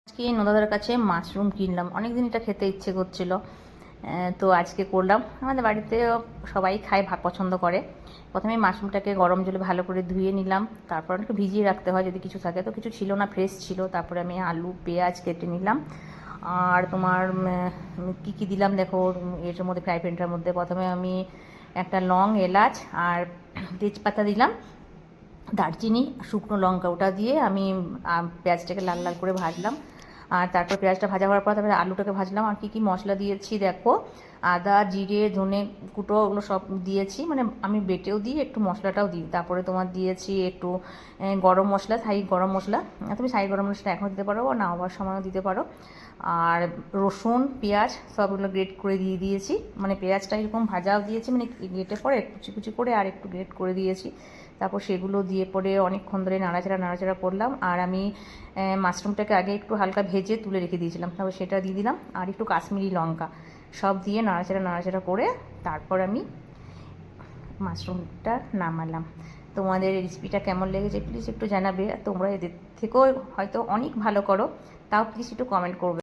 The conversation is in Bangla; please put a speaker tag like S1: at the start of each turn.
S1: আজকে নদাদার কাছে মাশরুম কিনলাম, অনেকদিন এটা খেতে ইচ্ছে করছিল। তো আজকে করলাম। আমাদের বাড়িতে সবাই খায়, ভাগ পছন্দ করে। প্রথমে মাশরুমটাকে গরম জলে ভালো করে ধুয়ে নিলাম, তারপর একটু ভিজিয়ে রাখতে হয় যদি কিছু থাকে, তো কিছু ছিল না, ফ্রেশ ছিল। তারপরে আমি আলু পেঁয়াজ কেটে নিলাম। আর তোমার কী কী দিলাম দেখো এর মধ্যে, ফ্রাই প্যানটার মধ্যে প্রথমে আমি একটা লং, এলাচ আর তেজপাতা দিলাম, দারচিনি, শুকনো লঙ্কা, ওটা দিয়ে আমি পেঁয়াজটাকে লাল লাল করে ভাজলাম। আর তারপর পেঁয়াজটা ভাজা হওয়ার পর তারপরে আলুটাকে ভাজলাম। আর কী কী মশলা দিয়েছি দেখো, আদা জিরে ধনে কুটো ওগুলো সব দিয়েছি, মানে আমি বেটেও দিই, একটু মশলাটাও দিই। তারপরে তোমার দিয়েছি একটু গরম মশলা, থাই গরম মশলা। তুমি থাই গরম মশলা এখনও দিতে পারো, না হওয়ার সময়ও দিতে পারো। আর রসুন পেঁয়াজ সবগুলো গ্রেট করে দিয়ে দিয়েছি, মানে পেঁয়াজটা এরকম ভাজাও দিয়েছি, মানে গ্রেটে পরে কুচি কুচি করে আর একটু গ্রেট করে দিয়েছি। তারপর সেগুলো দিয়ে পরে অনেকক্ষণ ধরে নাড়াচাড়া করলাম। আর আমি মাশরুমটাকে আগে একটু হালকা ভেজে তুলে রেখে দিয়েছিলাম, তারপর সেটা দিয়ে দিলাম। আর একটু কাশ্মীরি লঙ্কা সব দিয়ে নাড়াচাড়া করে তারপর আমি মাশরুমটা নামালাম। তোমাদের রেসিপিটা কেমন লেগেছে প্লিজ একটু জানাবে। তোমরা এদের থেকেও হয়তো অনেক ভালো করো, তাও প্লিজ একটু কমেন্ট করবে।